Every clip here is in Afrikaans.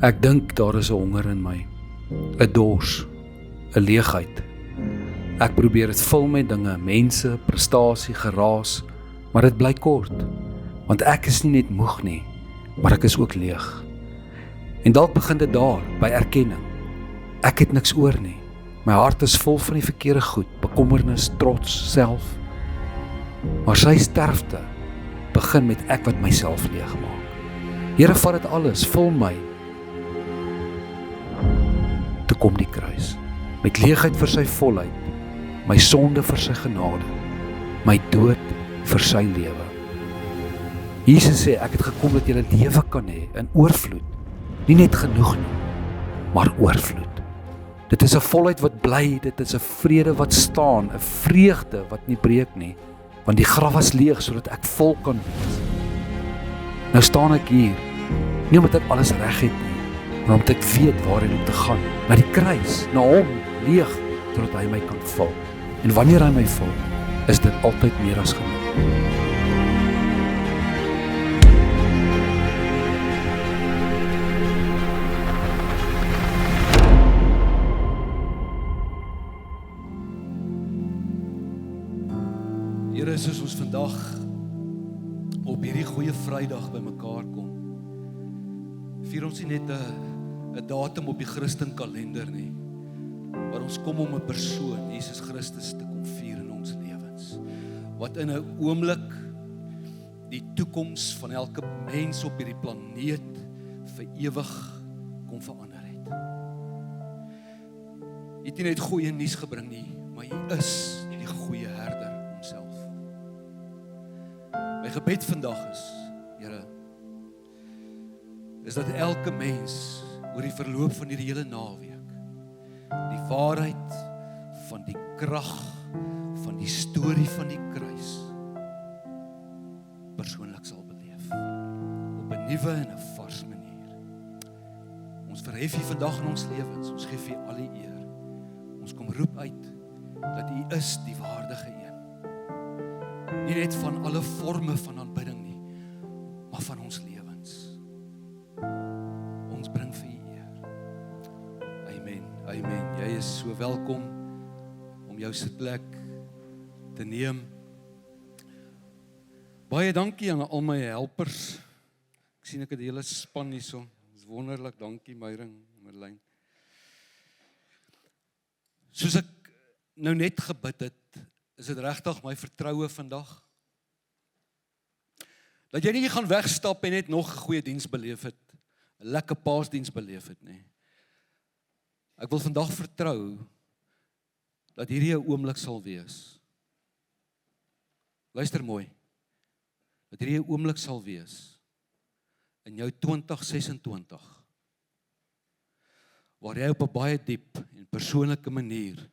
Ek dink daar is 'n honger in my, 'n dors, 'n leegheid. Ek probeer dit vul met dinge, mense, prestasie, geraas, maar dit bly kort, want ek is nie net moeg nie, maar ek is ook leeg. En dalk begin dit daar, by erkenning. Ek het niks oor nie. My hart is vol van die verkeerde goed, bekommernis, trots, self. Maar sy sterfte begin met ek wat myself leegmaak. Here, vat dit alles, vul my. Toe kom die kruis, met leegheid vir sy volheid, my sonde vir sy genade, my dood vir sy lewe. Jesus sê, ek het gekom dat julle lewe kan hê, in oorvloed, nie net genoeg nie, maar oorvloed. Dit is 'n volheid wat bly, dit is 'n vrede wat staan, 'n vreugde wat nie breek nie, want die graf was leeg sodat ek vol kan wees. Nou staan ek hier, nie omdat ek alles reg het nie, maar omdat ek weet waarheen om te gaan, na die kruis, na hom, leeg, sodat hy my kan vul. En wanneer hy my vul, is dit altyd meer as genoeg. Here, soos ons vandag op hierdie goeie Vrydag by mekaar kom, vier ons nie net 'n datum op die Christen kalender nie, maar ons kom om 'n persoon, Jesus Christus, te kom vier in ons lewens, wat in 'n oomblik die toekoms van elke mens op hierdie planeet vir ewig kom verander het. Jy het nie net goeie nuus gebring nie, maar jy is die goeie herder homself. My gebed vandag is, Here, is dat elke mens oor die verloop van hierdie hele naweek die waarheid van die krag van die storie van die kruis persoonlik sal beleef op 'n nuwe en 'n vars manier. Ons verhef U vandag in ons lewens, ons gee vir U al die eer. Ons kom roep uit dat U is die waardige een. Nie net van alle forme van aanbidding nie, maar van ons lewens. Ons bring vir U eer. Amen, amen. Jy is so welkom om jou sitplek te neem. Baie dankie aan al my helpers. Ek sien ek het die hele span hierso. Dit is wonderlik, dankie Meyring, Merlyn. Soos ek nou net gebid het, is dit regtig my vertroue vandag, dat jy nie gaan wegstap en net nog 'n goeie diens beleef het, 'n lekker paasdiens beleef het nie. Ek wil vandag vertrou, dat hierdie 'n oomblik sal wees. Luister mooi, dat hierdie 'n oomblik sal wees, in jou 2026, waar jy op 'n baie diep en persoonlike manier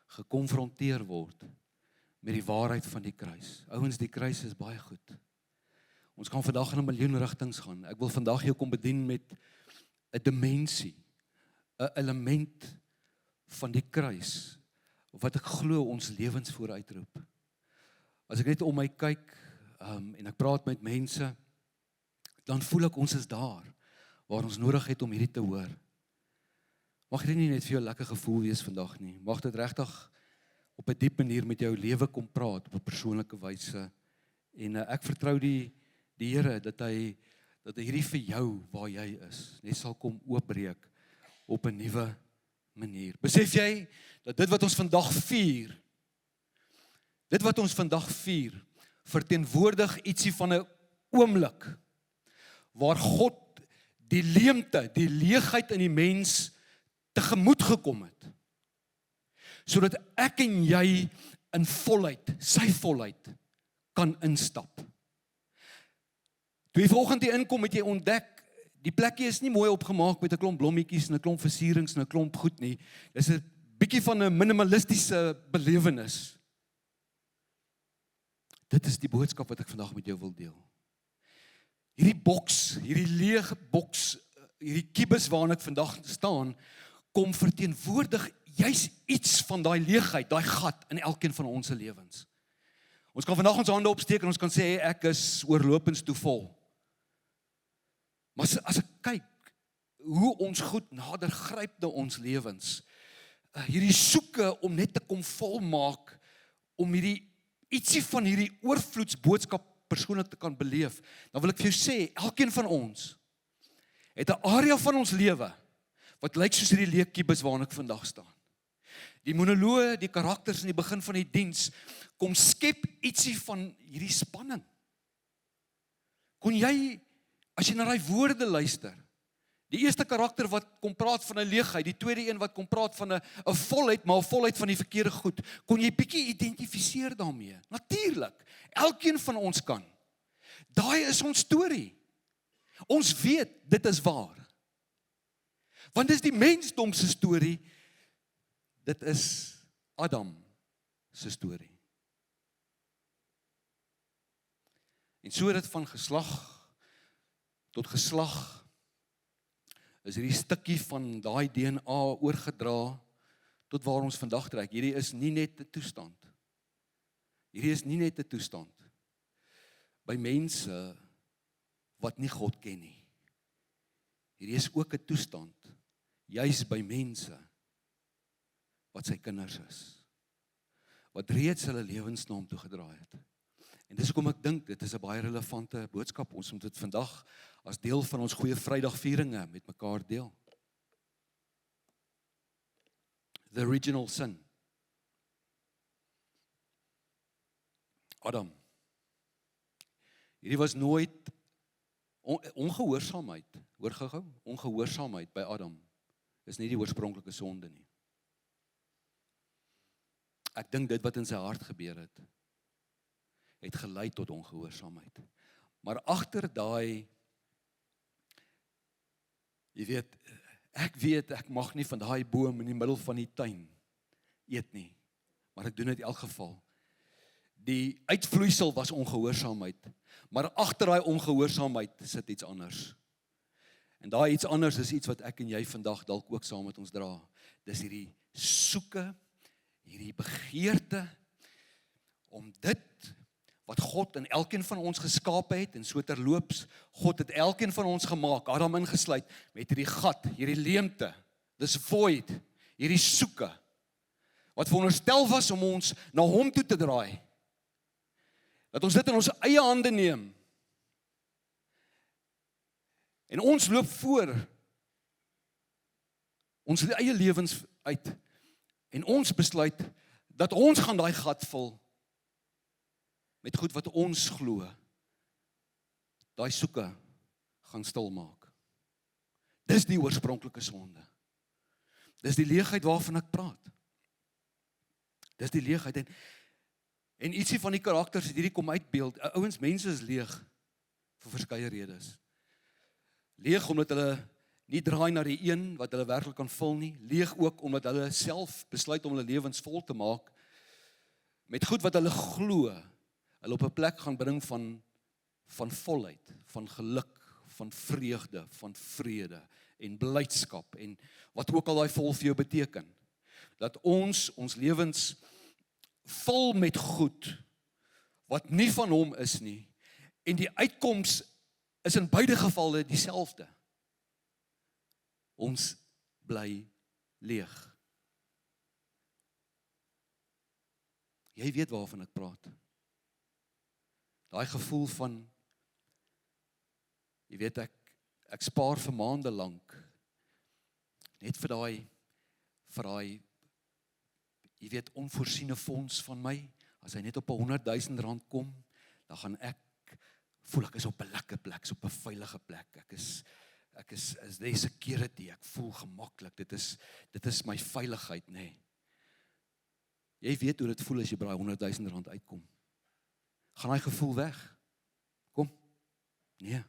gekonfronteer word met die waarheid van die kruis. Ouens, die kruis is baie goed. Ons kan vandag in 'n miljoen rigtings gaan. Ek wil vandag jou kom bedien met 'n dimensie, 'n element van die kruis, wat ek glo ons lewens vooruitroep. As ek net om my kyk, en ek praat met mense, dan voel ek ons is daar, waar ons nodig het om hierdie te hoor. Mag dit nie net vir jou lekker gevoel wees vandag nie, mag dit regtig op 'n diep manier met jou lewe kom praat, op 'n persoonlike wyse, en ek vertrou die Here, dat hy hierdie vir jou, waar jy is, net sal kom oopbreek, op 'n nuwe manier. Besef jy, dat dit wat ons vandag vier, verteenwoordig ietsie van 'n oomblik, waar God die leemte, die leegheid in die mens tegemoet gekom het, sodat ek en jy in volheid, sy volheid, kan instap. Toe jy vanoggend hier inkom, het jy ontdek, die plekkie is nie mooi opgemaak met 'n klomp blommetjies en 'n klomp versierings en 'n klomp goed nie. Dis 'n bietjie van 'n minimalistiese belewenis. Dit is die boodskap wat ek vandag met jou wil deel. Hierdie boks, hierdie leege boks, hierdie kubus waarin ek vandag staan, kom verteenwoordig juis iets van daai leegheid, daai gat in elkeen van ons se lewens. Ons kan vandag ons hande opsteek en ons kan sê ek is oorlopends toe vol. Maar as ek kyk hoe ons goed nader gryp na ons lewens. Hierdie soeke om net te kom volmaak, om ietsie van hierdie oorvloedsboodskap persoonlik te kan beleef, dan wil ek vir jou sê, elkeen van ons het 'n area van ons lewe wat lyk soos hierdie leekkiebus waarin ek vandag staan. Die monoloë, die karakters in die begin van die diens, kom skep ietsie van hierdie spanning. Kon jy, as jy na daai woorde luister, die eerste karakter wat kom praat van 'n leegheid, die tweede een wat kom praat van 'n volheid, maar 'n volheid van die verkeerde goed, kon jy bietjie identifiseer daarmee? Natuurlik, elkeen van ons kan. Daai is ons storie. Ons weet, dit is waar. Want dis die mensdom se storie, dit is Adam se storie. En so dit van geslag tot geslag is hierdie stukkie van daai DNA oorgedra tot waar ons vandag trek. Hierdie is nie net 'n toestand. Hierdie is nie net 'n toestand by mense wat nie God ken nie. Hierdie is ook 'n toestand juis by mense wat sy kinders is, wat reeds hulle lewens na hom toe gedraai het. En dis hoekom ek dink, dit is 'n baie relevante boodskap. Ons moet dit vandag as deel van ons goeie Vrydagvieringe met mekaar deel. The original sin. Adam. Hierdie was nooit ongehoorsaamheid. Hoor gou, ongehoorsaamheid by Adam is nie die oorspronklike sonde nie. Ek dink dit wat in sy hart gebeur het gelei tot ongehoorsaamheid. Maar agter daai, jy weet, ek mag nie van daai boom in die middel van die tuin eet nie, maar ek doen dit in elk geval. Die uitvloeisel was ongehoorsaamheid, maar agter daai ongehoorsaamheid sit iets anders. En daai iets anders is iets wat ek en jy vandag dalk ook saam met ons dra. Dis hierdie soeke, hierdie begeerte om dit wat God in elkeen van ons geskape het, en so terloops, God het elkeen van ons gemaak, Adam ingesluit, met hierdie gat, hierdie leemte, dis void, hierdie soeke, wat veronderstel was om ons na hom toe te draai, dat ons dit in ons eie hande neem, en ons loop voor, ons eie lewens uit, en ons besluit, dat ons gaan daai gat vul, met goed wat ons glo, daai soeke gaan stil maak. Dis die oorspronklike sonde. Dis die leegheid waarvan ek praat. Dis die leegheid, en ietsie van die karakters het hierdie kom uitbeeld. Ouens, mense is leeg, vir verskeie redes. Leeg omdat hulle nie draai na die een wat hulle werklik kan vul nie. Leeg ook omdat hulle self besluit om hulle lewens vol te maak, met goed wat hulle glo, hulle op 'n plek gaan bring van volheid, van geluk, van vreugde, van vrede en blydskap en wat ook al daai vol vir jou beteken. Dat ons lewens vol met goed wat nie van hom is nie, en die uitkoms is in beide gevalle dieselfde. Ons bly leeg. Jy weet waarvan ek praat. Daai gevoel van, jy weet, ek spaar vir maande lank, net vir daai, jy weet, onvoorsiene fonds van my. As hy net op 100.000 rand kom, dan gaan ek voel ek is op 'n lekker plek, op 'n veilige plek. Ek is there security, ek voel gemaklik. Dit is my veiligheid, nê. Jy weet hoe dit voel as jy by daai 100.000 rand uitkom. Gaan daai gevoel weg? Kom. Nee.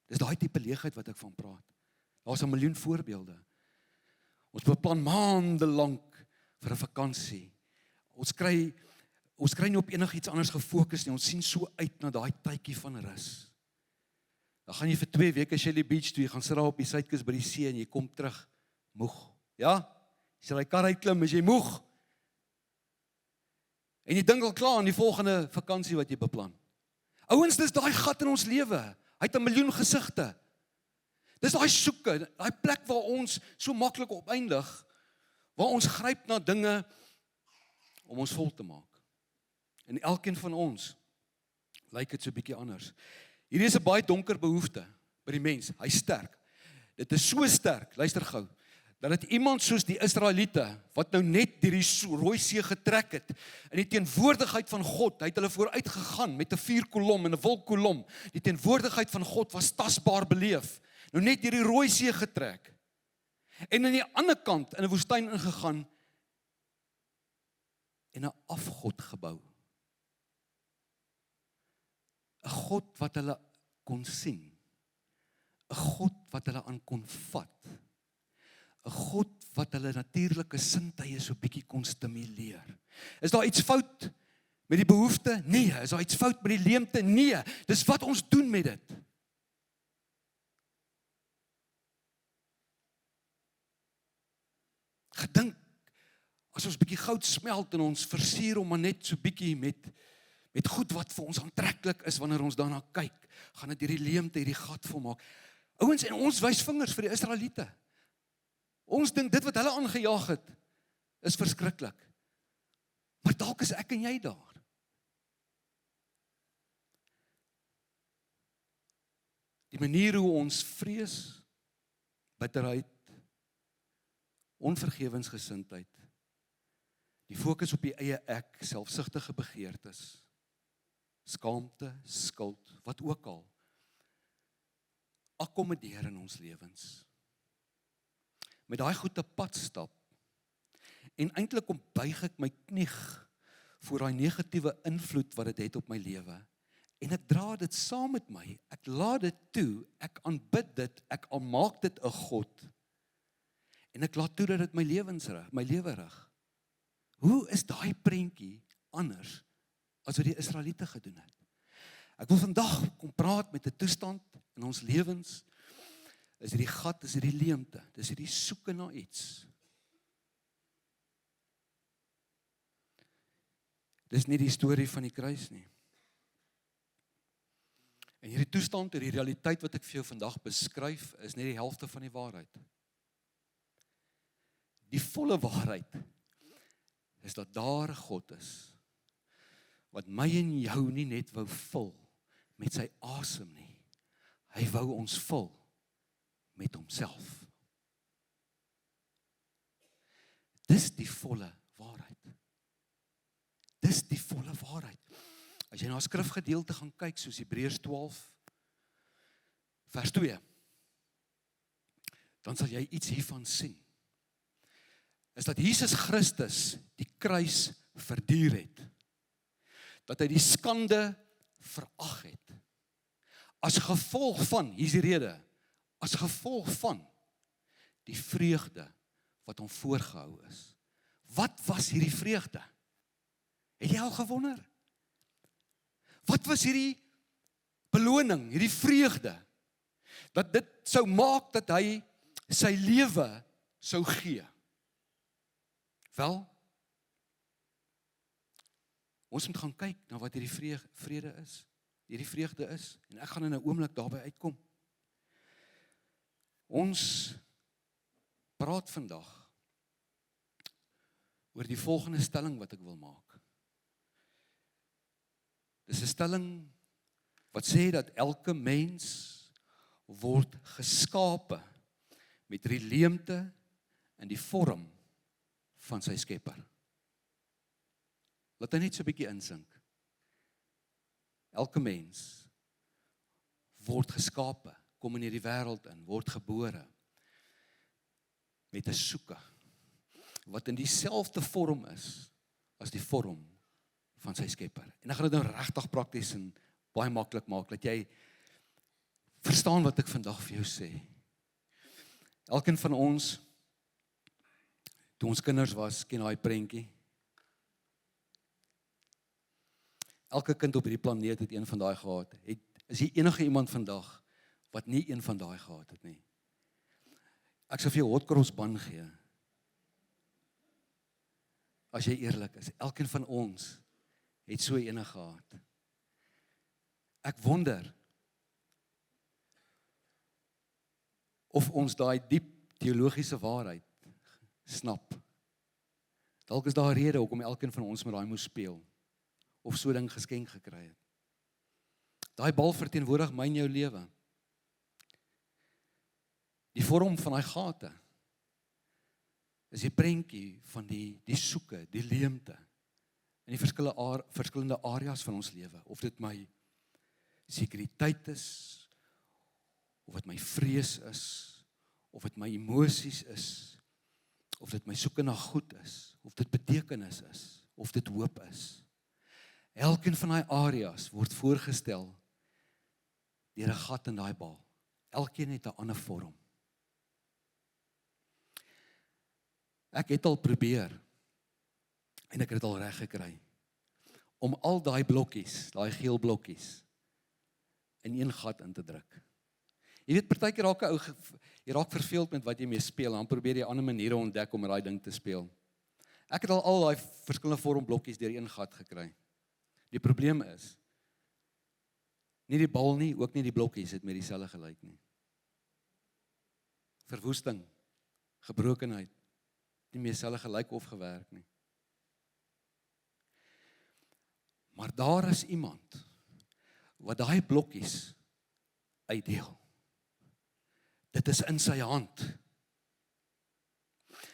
Dis daai tipe leegheid wat ek van praat. Daar's 'n miljoen voorbeelde. Ons beplan maande lank vir 'n vakansie. Ons kry nie op enigiets anders gefokus nie. Ons sien so uit na daai tydjie van rus. Dan gaan jy vir 2 weke Shelly Beach toe, jy gaan sit daar op die suidkus by die see en jy kom terug moeg. Ja? Jy sal daai kar uitklim, as jy moeg. En jy dink al klaar aan die volgende vakansie wat jy beplan. Ouens, dis daai gat in ons lewe. Hy het 'n miljoen gesigte. Dis daai soeke, daai plek waar ons so maklik op eindig, waar ons gryp na dinge om ons vol te maak. En elkeen van ons lyk dit so 'n bietjie anders. Hierdie is 'n baie donker behoefte by die mens. Hy's sterk. Dit is so sterk, luister gou, dat dit iemand soos die Israeliete, wat nou net deur die Rooi See getrek het, in die teenwoordigheid van God, hy het hulle vooruit gegaan met 'n vuurkolom en 'n wolkkolom. Die teenwoordigheid van God was tasbaar beleef. Nou net deur die Rooi See getrek. En aan die ander kant in 'n woestyn ingegaan en 'n afgod gebou. 'n God wat hulle kon sien. 'n God wat hulle aan kon vat. 'n God wat hulle natuurlike sintuie so bietjie kon stimuleer. Is daar iets fout met die behoefte? Nee. Is daar iets fout met die leemte? Nee. Dis wat ons doen met dit. Gedink, as ons bietjie goud smelt en ons versier hom maar net so bietjie met goed wat vir ons aantreklik is wanneer ons daarna kyk, gaan dit hierdie leemte, hierdie gat volmaak. Ouens, en ons wys vingers vir die Israeliete. Ons dink dit wat hulle aangejaag het, is verskriklik. Maar dalk is ek en jy daar. Die manier hoe ons vrees, bitterheid, onvergewensgesindheid, die fokus op die eie ek, selfsugtige begeertes, skaamte, skuld, wat ook al, akkommodeer in ons lewens. Met daai goed te pad stap, en eintlik kom buig ek my knieg voor daai negatiewe invloed wat dit het op my lewe, en ek dra dit saam met my, ek laat dit toe, ek aanbid dit, ek maak dit 'n God, en ek laat toe dat dit my lewe rig. Hoe is daai prentjie anders as wat die Israeliete gedoen het? Ek wil vandag kom praat met 'n toestand in ons lewens, is hierdie gat, is hierdie leemte, dis hierdie soeke na iets. Dis nie die storie van die kruis nie. En hierdie toestand, hierdie realiteit wat ek vir jou vandag beskryf, is net die helfte van die waarheid. Die volle waarheid is dat daar 'n God is, wat my en jou nie net wou vul met sy asem nie. Hy wou ons vul met homself. Dis die volle waarheid. Dis die volle waarheid. As jy na 'n skrifgedeelte gaan kyk, soos Hebreërs 12, vers 2, dan sal jy iets hiervan sien. Is dat Jesus Christus die kruis verduur het. Dat hy die skande verag het. As gevolg van, hier is die rede, as gevolg van die vreugde wat hom voorgehou is. Wat was hierdie vreugde? Het jy al gewonder? Wat was hierdie beloning, hierdie vreugde, dat dit sou maak dat hy sy lewe sou gee? Wel, ons moet gaan kyk na wat hierdie vrede is, hierdie vreugde is, en ek gaan in 'n oomblik daarby uitkom. Ons praat vandag oor die volgende stelling wat ek wil maak. Dis 'n stelling wat sê dat elke mens word geskape met die leemte en die vorm van sy Skepper. Laat hy net so 'n bietjie insink. Elke mens word geskape, kom in hierdie wêreld in, word gebore met 'n soeke wat in dieselfde vorm is as die vorm van sy Skepper. En ek gaan dit nou regtig prakties en baie maklik maak, dat jy verstaan wat ek vandag vir jou sê. Elkeen van ons, toe ons kinders was, ken daai prentjie. Elke kind op hierdie planeet het een van daai gehad. Is hier enige iemand vandag wat nie een van daai gehad het nie? Ek sal vir jou hotcross ban gee. As jy eerlik is, elkeen van ons het so ene gehad. Ek wonder, of ons daai diep teologiese waarheid snap. Dalk is daar 'n rede hoekom elkeen van ons met daai moes speel, of so ding geskenk gekry het. Daai bal verteenwoordig my en jou lewe. Die vorm van daai gate is die prentjie van die soeke, die leemte in die verskillende areas van ons lewe, of dit my sekuriteit is, of dit my vrees is, of dit my emosies is, of dit my soeke na goed is, of dit betekenis is, of dit hoop is. Elkeen van daai areas word voorgestel deur 'n gat in daai bal. Elkeen het 'n ander vorm. Ek het al probeer, en ek het dit al reg gekry, om al daai blokkies, daai geel blokkies, in een gat in te druk. Jy weet, partykeer raak 'n ou, jy raak verveeld met wat jy mee speel, en dan probeer jy ander maniere ontdek om met daai ding te speel. Ek het al daai verskillende vormblokkies deur een gat gekry. Die probleem is, nie die bal nie, ook nie die blokkies het met dieselfde gelyk nie. Verwoesting, gebrokenheid, nie meer dieselfde gelyk of gewerk nie. Maar daar is iemand wat daai blokkies uitdeel. Dit is in sy hand.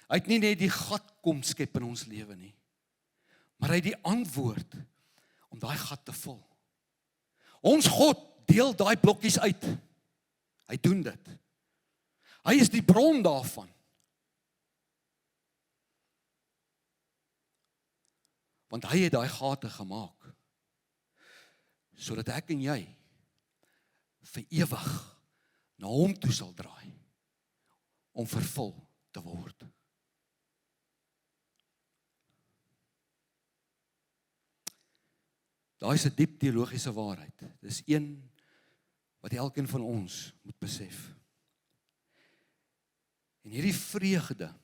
Hy het nie net die gat kom skep in ons lewe nie, maar hy het die antwoord om daai gat te vul. Ons God deel daai blokkies uit. Hy doen dit. Hy is die bron daarvan. Want hy het daai gate gemaak, sodat ek en jy vir ewig na hom toe sal draai, om vervul te word. Daar is 'n diep teologiese waarheid. Dis een wat elkeen van ons moet besef. En hierdie vreugde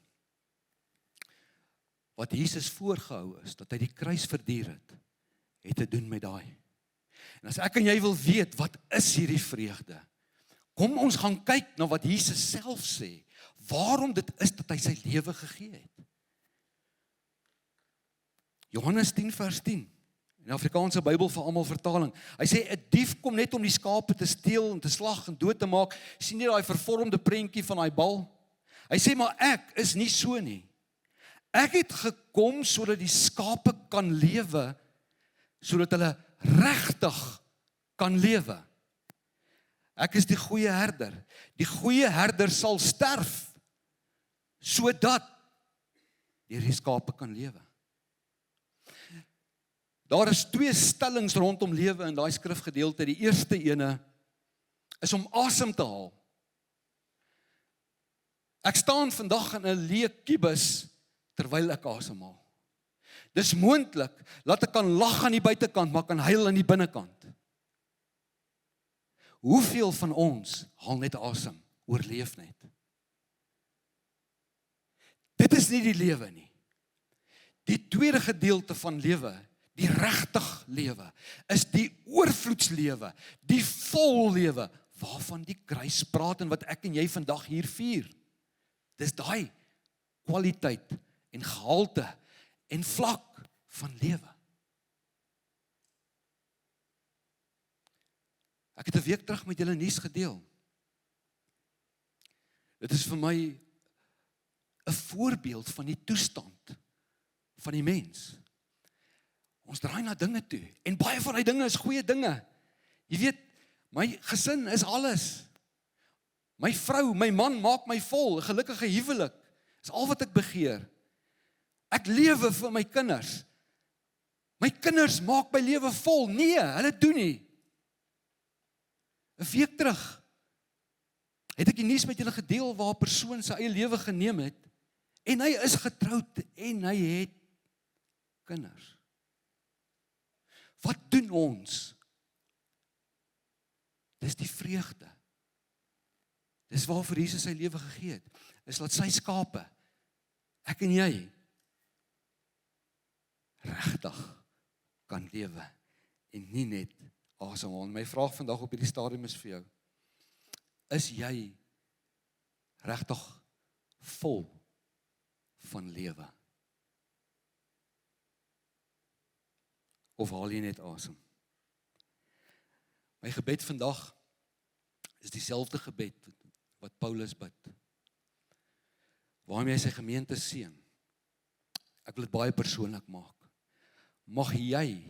wat Jesus voorgehou is, dat hy die kruis verduur het te doen met daai. En as ek en jy wil weet, wat is hierdie vreugde? Kom ons gaan kyk na wat Jesus self sê, waarom dit is dat hy sy lewe gegee het. Johannes 10 vers 10, in die Afrikaanse Bybel vir almal vertaling. Hy sê, 'n dief kom net om die skape te steel en te slag en dood te maak. Sien nie daai vervormde prentjie van daai bal? Hy sê, maar ek is nie so nie. Ek het gekom sodat die skape kan lewe, sodat hulle regtig kan lewe. Ek is die goeie herder. Die goeie herder sal sterf, sodat die skape kan lewe. Daar is 2 stellings rondom lewe in daai skrifgedeelte. Die eerste ene is om asem te haal. Ek staan vandag in 'n leë kubus terwyl ek asemhaal. Dis moontlik dat ek kan lag aan die buitekant, maar kan huil aan die binnekant. Hoeveel van ons haal net asem, oorleef net? Dit is nie die lewe nie. Die tweede gedeelte van lewe, die regtig lewe, is die oorvloedslewe, die vol lewe, waarvan die kruis praat en wat ek en jy vandag hier vier. Dis daai kwaliteit en gehalte en vlak van lewe. Ek het 'n week terug met julle nuus gedeel. Dit is vir my 'n voorbeeld van die toestand van die mens. Ons draai na dinge toe, en baie van die dinge is goeie dinge. Jy weet, my gesin is alles. My vrou, my man maak my vol, 'n gelukkige huwelik, is al wat ek begeer. Ek lewe vir my kinders. My kinders maak my lewe vol. Nee, hulle doen nie. 'n week terug het ek die nuus met julle gedeel waar 'n persoon sy eie lewe geneem het, en hy is getroud en hy het kinders. Wat doen ons? Dis die vreugde. Dis waarvoor Jesus sy lewe gegee het. Is laat sy skape, ek en jy, regtig kan lewe en nie net asemhaal. My vraag vandag op hierdie stadium is vir jou: is jy regtig vol van lewe? Of haal jy net asem? My gebed vandag is dieselfde gebed wat Paulus bid, waarmee hy sy gemeente seën. Ek wil dit baie persoonlik maak. Mag jy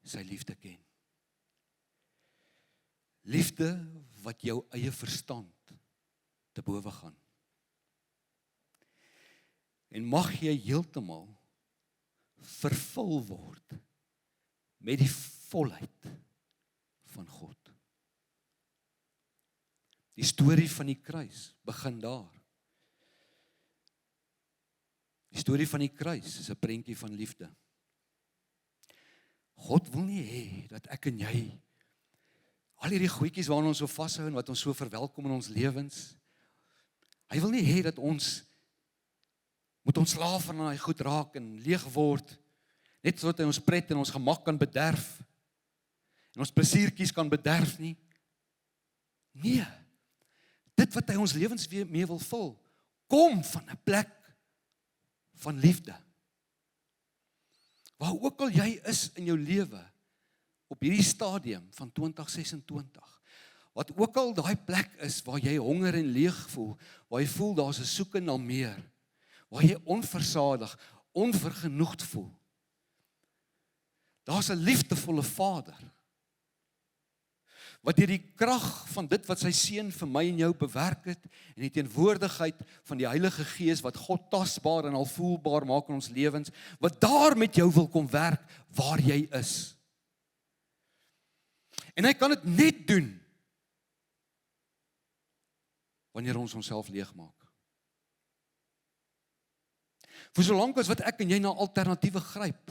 sy liefde ken. Liefde wat jou eie verstand te bowe gaan. En mag jy heeltemal vervul word met die volheid van God. Die storie van die kruis begin daar. Die storie van die kruis is 'n prentjie van liefde. God wil nie hê dat ek en jy al hierdie goedjies waaraan ons so vashou en wat ons so verwelkom in ons lewens, hy wil nie hê dat ons moet ontslaaf van daai goed raak en leeg word, net sodat hy ons pret en ons gemak kan bederf, en ons plesiertjies kan bederf nie. Nee, dit wat hy ons lewens mee wil vul, kom van 'n plek van liefde. Waar ook al jy is in jou lewe, op hierdie stadium van 2026, wat ook al daai plek is waar jy honger en leeg voel, waar jy voel daar's 'n soeke na meer, waar jy onversadig, onvergenoegd voel. Daar's 'n liefdevolle Vader, wat deur die krag van dit wat sy seun vir my en jou bewerk het, en die teenwoordigheid van die Heilige Gees, wat God tasbaar en al voelbaar maak in ons lewens, wat daar met jou wil kom werk, waar jy is. En hy kan dit net doen, wanneer ons onsself leegmaak. Vir solank as wat ek en jy na alternatiewe gryp,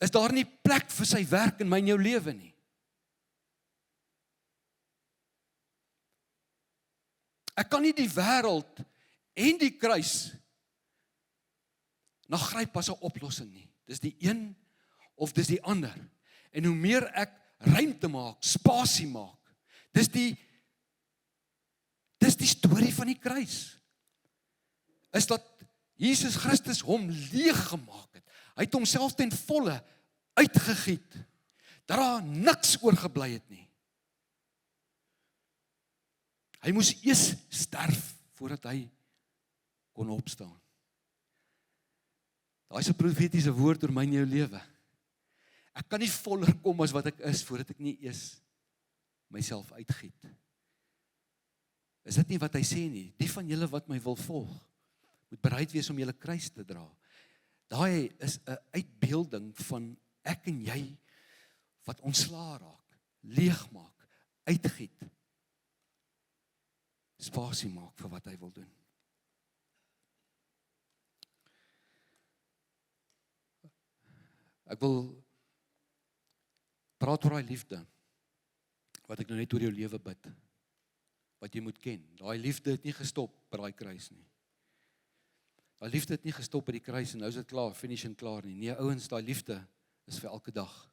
is daar nie plek vir sy werk in my en jou lewe nie. Ek kan nie die wêreld en die kruis na gryp as 'n oplossing nie. Dis die een of dis die ander. En hoe meer ek ruimte maak, spasie maak, dis die storie van die kruis. Is dat Jesus Christus hom leeg gemaak het. Hy het homself ten volle uitgegiet. Dat daar niks oorgebly het nie. Hy moes eers sterf voordat hy kon opstaan. Daai is 'n profetiese woord oor my en jou lewe. Ek kan nie voller kom as wat ek is voordat ek nie eers myself uitgiet. Is dit nie wat hy sê nie? Die van julle wat my wil volg, moet bereid wees om julle kruis te dra. Daai is 'n uitbeelding van ek en jy wat ontslae raak, leeg maak, uitgiet. Spasie maak vir wat hy wil doen. Ek wil praat oor daai liefde, wat ek nou net oor jou lewe bid, wat jy moet ken. Daai liefde het nie gestop by daai kruis nie. Daai liefde het nie gestop by die kruis en nou is dit klaar, finish en klaar nie. Nee ouens, daai liefde is vir elke dag.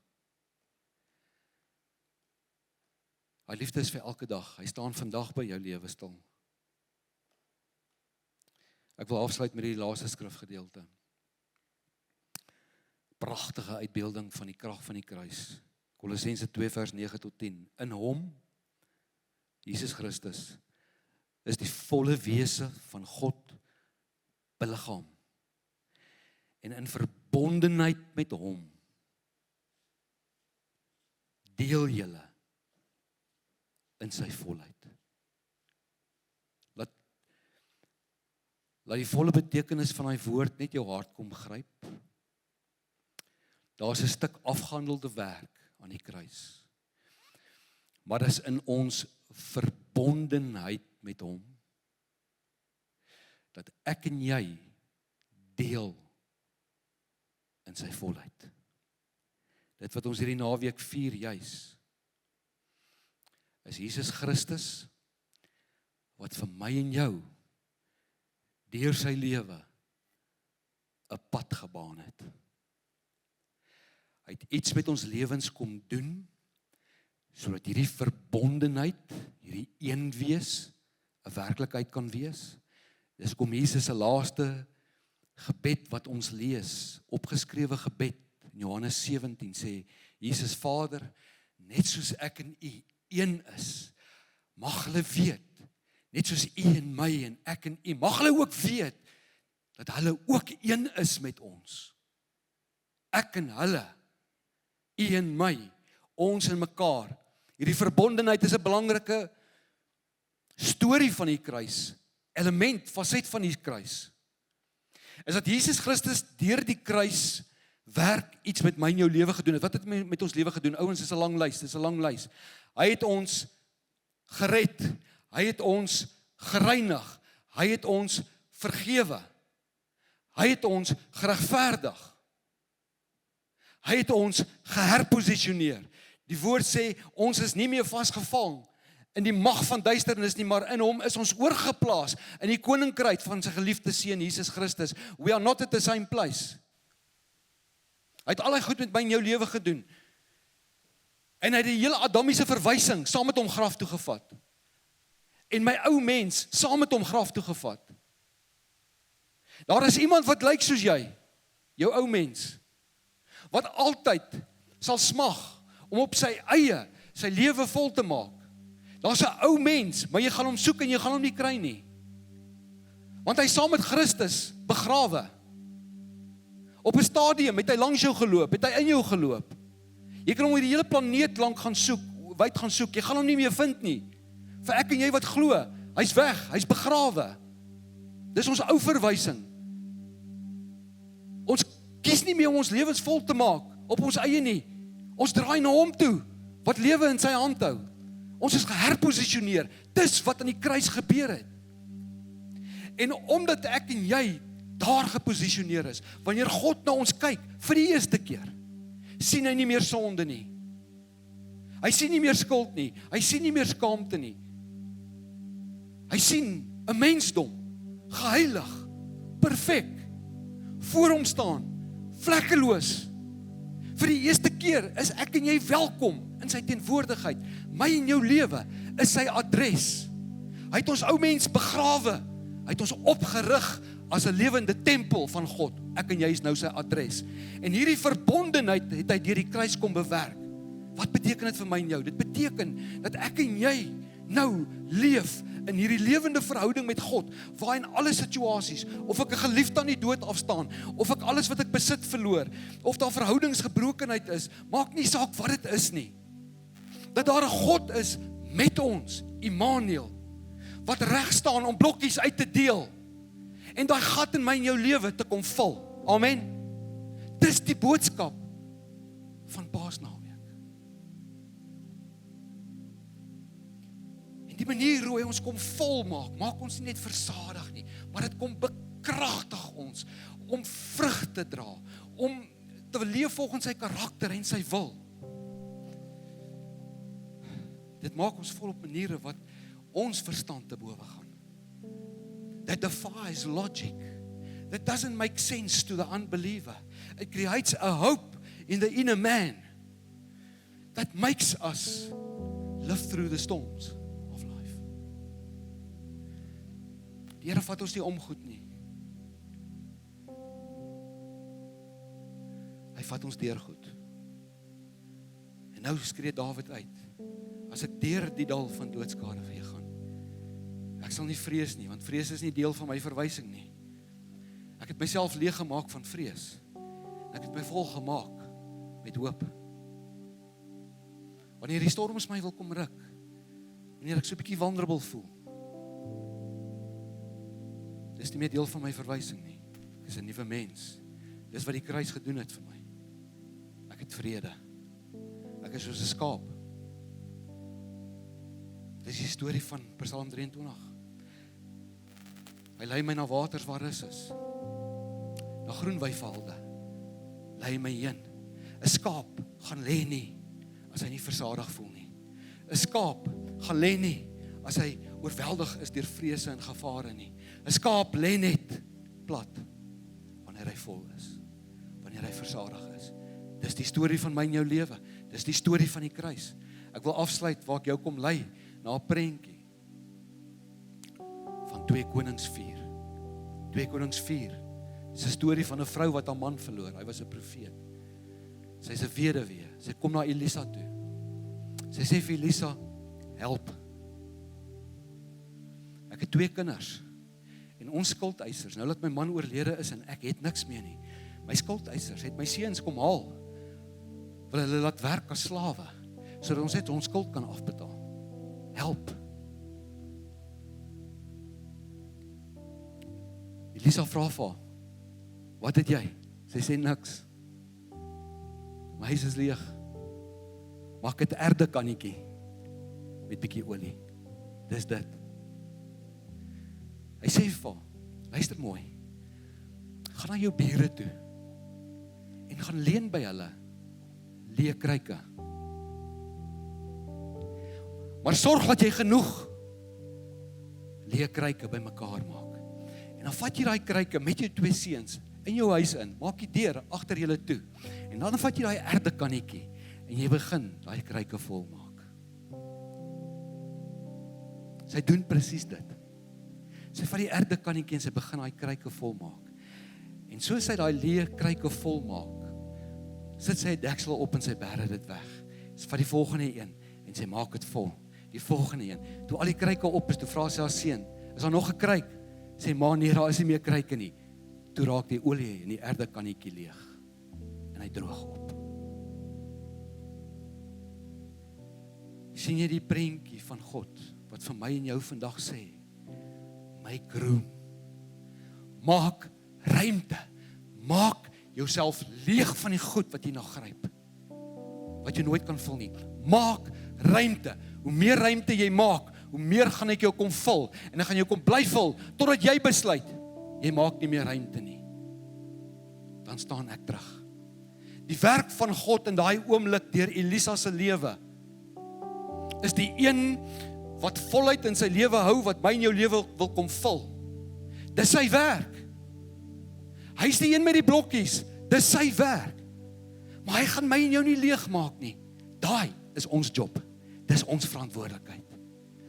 Daai liefde is vir elke dag. Hy staan vandag by jou lewe stil. Ek wil afsluit met die laaste skrifgedeelte. Pragtige uitbeelding van die krag van die kruis. Kolossense 2 vers 9 tot 10. In hom, Jesus Christus, is die volle wese van God beliggaam. En in verbondenheid met hom deel julle in sy volheid. Laat die volle betekenis van daai woord net jou hart kom gryp. Daar's 'n stuk afgehandelde werk aan die kruis. Maar dis in ons verbondenheid met hom dat ek en jy deel in sy volheid. Dit wat ons hierdie naweek vier juis, is Jesus Christus wat vir my en jou deur sy lewe 'n pad gebaan het. Hy het iets met ons lewens kom doen, sodat hierdie verbondenheid, hierdie een wees 'n werklikheid kan wees. Dis kom Jesus se laaste gebed wat ons lees, opgeskrewe gebed in Johannes 17 sê, Jesus Vader, net soos ek en U een is, mag hulle weet, net soos U en my en ek en U, mag hulle ook weet, dat hulle ook een is met ons. Ek en hulle, U en my, ons en mekaar. Hierdie verbondenheid is 'n belangrike storie van die kruis, element, faset van die kruis. Is dat Jesus Christus deur die kruis werk iets met my en jou lewe gedoen het. Wat het met ons lewe gedoen? Ouens, dis 'n lang lys, dis 'n lang lys. Hy het ons gered, hy het ons gereinig, hy het ons vergewe, hy het ons geregverdig, hy het ons geherposisioneer. Die woord sê, ons is nie meer vasgevang in die mag van duisternis nie, maar in hom is ons oorgeplaas in die koninkryk van sy geliefde seun Jesus Christus. We are not at the same place. Hy het al die goed met my en jou lewe gedoen. En hy het die hele Adamiese verwysing saam met hom graf toe gevat. En my ou mens saam met hom graf toe gevat. Daar is iemand wat lyk soos jy, jou ou mens, wat altyd sal smag om op sy eie, sy lewe vol te maak. Daar's 'n ou mens, maar jy gaan hom soek en jy gaan hom nie kry nie. Want hy is saam met Christus begrawe. Op 'n stadium het hy langs jou geloop, het hy in jou geloop. Jy kan hom oor die hele planeet lank gaan soek, wyd gaan soek, jy gaan hom nie meer vind nie. Vir ek en jy wat glo, hy's weg, hy's begrawe. Dis ons ou verwysing. Ons kies nie meer om ons lewens vol te maak op ons eie nie. Ons draai na hom toe, wat lewe in sy hand hou. Ons is geherposisioneer. Dis wat aan die kruis gebeur het. En omdat ek en jy daar geposisioneer is, wanneer God na ons kyk, vir die eerste keer, sien hy nie meer sonde nie. Hy sien nie meer skuld nie. Hy sien nie meer skaamte nie. Hy sien 'n mensdom, geheilig, perfek, voor hom staan, vlekkeloos. Vir die eerste keer is ek en jy welkom in sy teenwoordigheid. My en jou lewe is sy adres. Hy het ons ou mens begrawe. Hy het ons opgerig as 'n lewende tempel van God. Ek en jy is nou sy adres. En hierdie verbondenheid het hy deur die kruis kom bewerk. Wat beteken dit vir my en jou? Dit beteken dat ek en jy nou leef in hierdie lewende verhouding met God, waar in alle situasies, of ek 'n geliefde aan die dood afstaan, of ek alles wat ek besit verloor, of daar verhoudingsgebrokenheid is, maak nie saak wat dit is nie. Dat daar 'n God is met ons, Immanuel, wat reg staan om blokkies uit te deel, en daai gat in my en jou lewe te kom vul. Amen. Dis die boodskap van Paasnaweek. En die manier hoe hy ons kom volmaak, maak ons nie net versadig nie, maar dit kom bekragtig ons om vrug te dra, om te leef volgens sy karakter en sy wil. Dit maak ons vol op maniere wat ons verstand te bowe gaan. That defies logic. That doesn't make sense to the unbeliever. It creates a hope in the inner man that makes us live through the storms of life. Die Here vat ons nie omgoed nie. Hy vat ons deur goed. En nou skree Dawid uit, as ek deur die dal van doodskade weer gaan, ek sal nie vrees nie, want vrees is nie deel van my verwysing nie. Ek het myself leeg gemaak van vrees. Ek het my vol gemaak met hoop. Wanneer die storms my wil kom ruk, wanneer ek so 'n bietjie vulnerable voel, dis nie meer deel van my verwysing nie. Ek is 'n nuwe mens. Dis wat die kruis gedoen het vir my. Ek het vrede. Ek is soos 'n skaap. Dis die storie van Psalm 23. Hy lei my na waters waar rus is. Na groen weivelde. Lei my heen. 'n Skaap gaan lê nie as hy nie versadig voel nie. 'n Skaap gaan lê nie as hy oorweldig is deur vrese en gevare nie. 'n Skaap lê net plat wanneer hy vol is. Wanneer hy versadig is. Dis die storie van my en jou lewe. Dis die storie van die kruis. Ek wil afsluit waar ek jou kom lei na 'n prentjie. 2 Konings 4. 2 Konings 4. Dis 'n storie van 'n vrou wat haar man verloor. Hy was 'n profeet. Sy's 'n weduwee. Sy kom na Elisa toe. Sy sê vir Elisa, help. Ek het 2 kinders. En ons skuldeisers, nou dat my man oorlede is en ek het niks meer nie. My skuldeisers het my seuns kom haal. Wil hulle laat werk as slawe, sodat ons net ons skuld kan afbetaal. Help. Elisa vra vir haar, wat het jy? Sy sê niks. My huis is leeg. Maak dit erdekannetjie met bietjie olie. Dis dit. Hy sê vir haar, luister mooi, gaan na jou bure toe en gaan leen by hulle leë kruike. Maar sorg dat jy genoeg leë kruike bymekaar maak. En dan vat jy daai kruike met jou 2 seuns in jou huis in, maak die deur agter julle toe. En dan vat jy daai erdekannetjie en jy begin daai kruike vol maak. Sy doen presies dit. Sy vat die erdekannetjie en sy begin daai kruike vol maak. En soos sy daai leë kruike vol maak, sit sy 'n deksel op en sy bære dit weg. Sy vat die volgende een en sy maak dit vol. Die volgende een. Toe al die kruike op is, toe vra sy haar seun, is daar nog 'n kruik? Sê ma, nee, daar is nie meer kruike nie. Toe raak die olie en die erdekannetjie leeg. En hy droog op. Sien jy die prentjie van God, wat vir my en jou vandag sê, make room. Maak ruimte. Maak jouself leeg van die goed wat jy nog gryp. Wat jy nooit kan vul nie. Maak ruimte. Hoe meer ruimte jy maak, hoe meer gaan ek jou kom vul. En dan gaan jy kom bly vul, totdat jy besluit, jy maak nie meer ruimte nie. Dan staan ek terug. Die werk van God in daai oomblik deur Elisa se lewe, is die een wat voluit in sy lewe hou, wat my en jou lewe wil kom vul. Dis sy werk. Hy is die een met die blokkies. Dis sy werk. Maar hy gaan my en jou nie leeg maak nie. Daai is ons job. Dis ons verantwoordelikheid.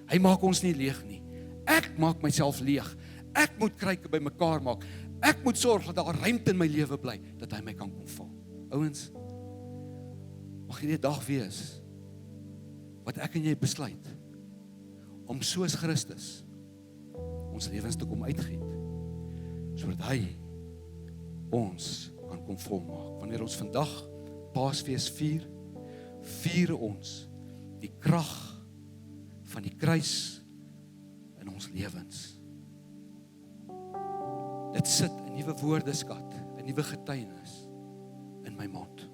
Hy maak ons nie leeg nie. Ek maak myself leeg. Ek moet kruike bymekaar maak. Ek moet sorg dat daar ruimte in my lewe bly, dat hy my kan kom vul. Ouens, mag hierdie dag wees wat ek en jy besluit om soos Christus ons lewens te kom uitgiet, sodat hy ons kan kom volmaak. Wanneer ons vandag Paasfees vier ons die krag van die kruis in ons lewens. Dit sit 'n nuwe woordeskat, 'n nuwe getuienis in my mond.